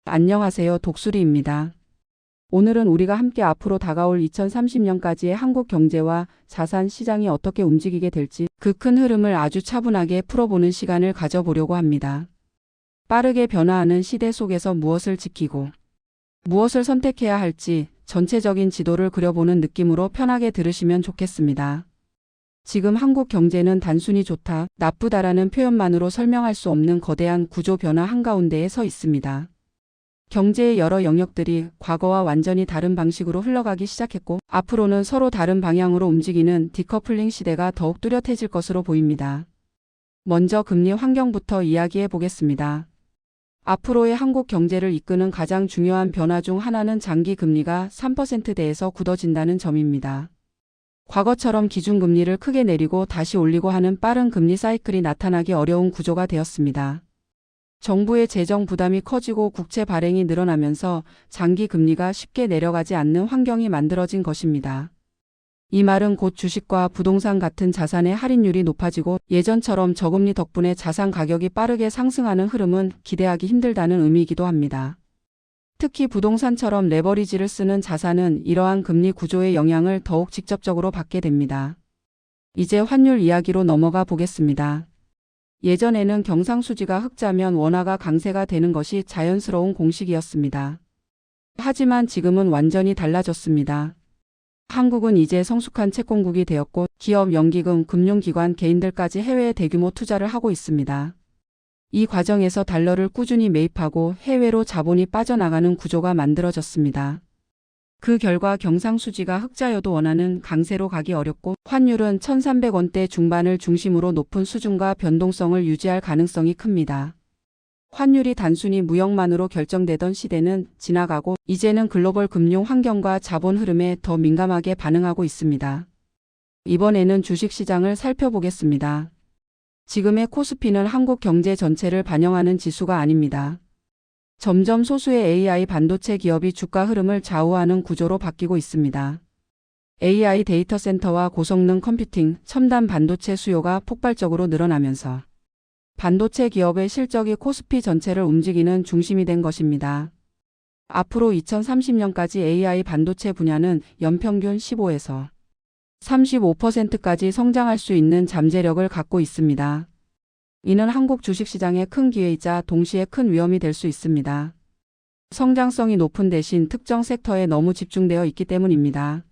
안녕하세요. 독수리입니다. 오늘은 우리가 함께 앞으로 다가올 2030년까지의 한국 경제와 자산 시장이 어떻게 움직이게 될지 그 큰 흐름을 아주 차분하게 풀어보는 시간을 가져보려고 합니다. 빠르게 변화하는 시대 속에서 무엇을 지키고 무엇을 선택해야 할지 전체적인 지도를 그려보는 느낌으로 편하게 들으시면 좋겠습니다. 지금 한국 경제는 단순히 좋다, 나쁘다라는 표현만으로 설명할 수 없는 거대한 구조 변화 한가운데에 서 있습니다. 경제의 여러 영역들이 과거와 완전히 다른 방식으로 흘러가기 시작했고 앞으로는 서로 다른 방향으로 움직이는 디커플링 시대가 더욱 뚜렷해질 것으로 보입니다. 먼저 금리 환경부터 이야기해 보겠습니다. 앞으로의 한국 경제를 이끄는 가장 중요한 변화 중 하나는 장기 금리가 3%대에서 굳어진다는 점입니다. 과거처럼 기준금리를 크게 내리고 다시 올리고 하는 빠른 금리 사이클이 나타나기 어려운 구조가 되었습니다. 정부의 재정 부담이 커지고 국채 발행이 늘어나면서 장기 금리가 쉽게 내려가지 않는 환경이 만들어진 것입니다. 이 말은 곧 주식과 부동산 같은 자산의 할인율이 높아지고 예전처럼 저금리 덕분에 자산 가격이 빠르게 상승하는 흐름은 기대하기 힘들다는 의미이기도 합니다. 특히 부동산처럼 레버리지를 쓰는 자산은 이러한 금리 구조의 영향을 더욱 직접적으로 받게 됩니다. 이제 환율 이야기로 넘어가 보겠습니다. 예전에는 경상수지가 흑자면 원화가 강세가 되는 것이 자연스러운 공식이었습니다. 하지만 지금은 완전히 달라졌습니다. 한국은 이제 성숙한 채권국이 되었고 기업, 연기금, 금융기관, 개인들까지 해외에 대규모 투자를 하고 있습니다. 이 과정에서 달러를 꾸준히 매입하고 해외로 자본이 빠져나가는 구조가 만들어졌습니다. 그 결과 경상수지가 흑자여도 원화는 강세로 가기 어렵고 환율은 1300원대 중반을 중심으로 높은 수준과 변동성을 유지할 가능성이 큽니다. 환율이 단순히 무역만으로 결정되던 시대는 지나가고 이제는 글로벌 금융 환경과 자본 흐름에 더 민감하게 반응하고 있습니다. 이번에는 주식시장을 살펴보겠습니다. 지금의 코스피는 한국 경제 전체를 반영하는 지수가 아닙니다. 점점 소수의 AI 반도체 기업이 주가 흐름을 좌우하는 구조로 바뀌고 있습니다. AI 데이터 센터와 고성능 컴퓨팅, 첨단 반도체 수요가 폭발적으로 늘어나면서 반도체 기업의 실적이 코스피 전체를 움직이는 중심이 된 것입니다. 앞으로 2030년까지 AI 반도체 분야는 연평균 15에서 35%까지 성장할 수 있는 잠재력을 갖고 있습니다. 이는 한국 주식시장의 큰 기회이자 동시에 큰 위험이 될 수 있습니다. 성장성이 높은 대신 특정 섹터에 너무 집중되어 있기 때문입니다.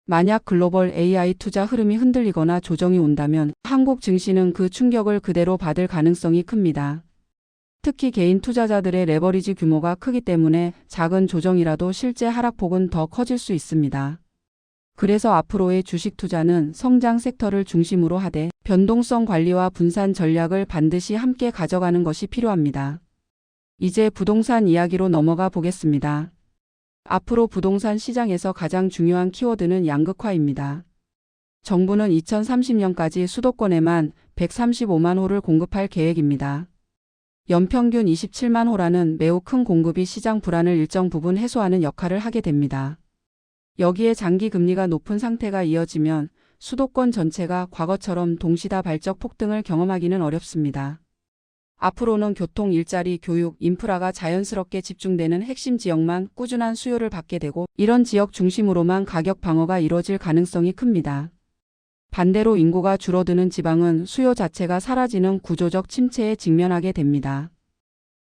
만약 글로벌 AI 투자 흐름이 흔들리거나 조정이 온다면 한국 증시는 그 충격을 그대로 받을 가능성이 큽니다. 특히 개인 투자자들의 레버리지 규모가 크기 때문에 작은 조정이라도 실제 하락폭은 더 커질 수 있습니다. 그래서 앞으로의 주식 투자는 성장 섹터를 중심으로 하되 변동성 관리와 분산 전략을 반드시 함께 가져가는 것이 필요합니다. 이제 부동산 이야기로 넘어가 보겠습니다. 앞으로 부동산 시장에서 가장 중요한 키워드는 양극화입니다. 정부는 2030년까지 수도권에만 135만 호를 공급할 계획입니다. 연평균 27만 호라는 매우 큰 공급이 시장 불안을 일정 부분 해소하는 역할을 하게 됩니다. 여기에 장기 금리가 높은 상태가 이어지면 수도권 전체가 과거처럼 동시다발적 폭등을 경험하기는 어렵습니다. 앞으로는 교통, 일자리, 교육, 인프라가 자연스럽게 집중되는 핵심 지역만 꾸준한 수요를 받게 되고 이런 지역 중심으로만 가격 방어가 이뤄질 가능성이 큽니다. 반대로 인구가 줄어드는 지방은 수요 자체가 사라지는 구조적 침체에 직면하게 됩니다.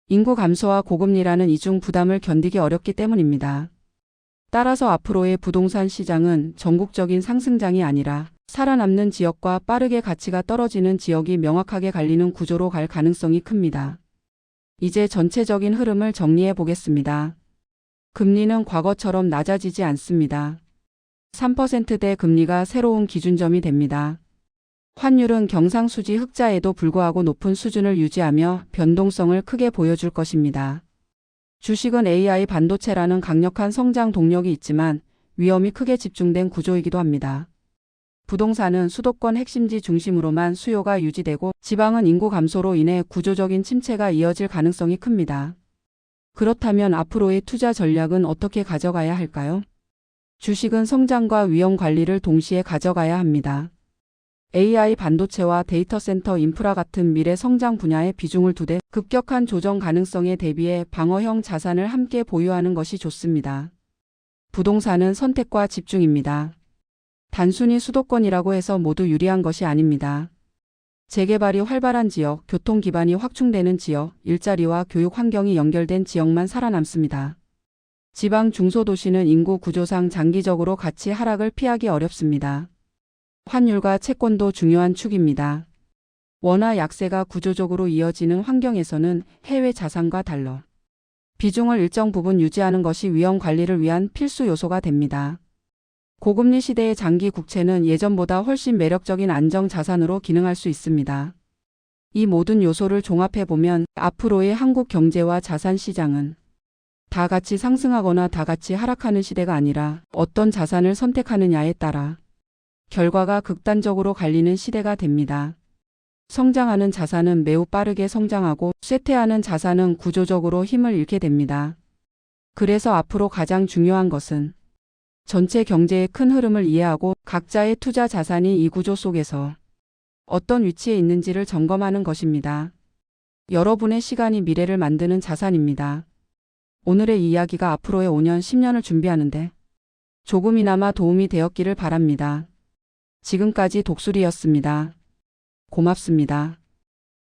인구 감소와 고금리라는 이중 부담을 견디기 어렵기 때문입니다. 따라서 앞으로의 부동산 시장은 전국적인 상승장이 아니라 살아남는 지역과 빠르게 가치가 떨어지는 지역이 명확하게 갈리는 구조로 갈 가능성이 큽니다. 이제 전체적인 흐름을 정리해 보겠습니다. 금리는 과거처럼 낮아지지 않습니다. 3%대 금리가 새로운 기준점이 됩니다. 환율은 경상수지 흑자에도 불구하고 높은 수준을 유지하며 변동성을 크게 보여줄 것입니다. 주식은 AI 반도체라는 강력한 성장 동력이 있지만 위험이 크게 집중된 구조이기도 합니다. 부동산은 수도권 핵심지 중심으로만 수요가 유지되고 지방은 인구 감소로 인해 구조적인 침체가 이어질 가능성이 큽니다. 그렇다면 앞으로의 투자 전략은 어떻게 가져가야 할까요? 주식은 성장과 위험 관리를 동시에 가져가야 합니다. AI 반도체와 데이터 센터 인프라 같은 미래 성장 분야의 비중을 두되 급격한 조정 가능성에 대비해 방어형 자산을 함께 보유하는 것이 좋습니다. 부동산은 선택과 집중입니다. 단순히 수도권이라고 해서 모두 유리한 것이 아닙니다. 재개발이 활발한 지역, 교통 기반이 확충되는 지역, 일자리와 교육 환경이 연결된 지역만 살아남습니다. 지방 중소도시는 인구 구조상 장기적으로 가치 하락을 피하기 어렵습니다. 환율과 채권도 중요한 축입니다. 원화 약세가 구조적으로 이어지는 환경에서는 해외 자산과 달러 비중을 일정 부분 유지하는 것이 위험 관리를 위한 필수 요소가 됩니다. 고금리 시대의 장기 국채는 예전보다 훨씬 매력적인 안정 자산으로 기능할 수 있습니다. 이 모든 요소를 종합해보면 앞으로의 한국 경제와 자산 시장은 다 같이 상승하거나 다 같이 하락하는 시대가 아니라 어떤 자산을 선택하느냐에 따라 결과가 극단적으로 갈리는 시대가 됩니다. 성장하는 자산은 매우 빠르게 성장하고 쇠퇴하는 자산은 구조적으로 힘을 잃게 됩니다. 그래서 앞으로 가장 중요한 것은 전체 경제의 큰 흐름을 이해하고 각자의 투자 자산이 이 구조 속에서 어떤 위치에 있는지를 점검하는 것입니다. 여러분의 시간이 미래를 만드는 자산입니다. 오늘의 이야기가 앞으로의 5년, 10년을 준비하는데 조금이나마 도움이 되었기를 바랍니다. 지금까지 독수리였습니다. 고맙습니다.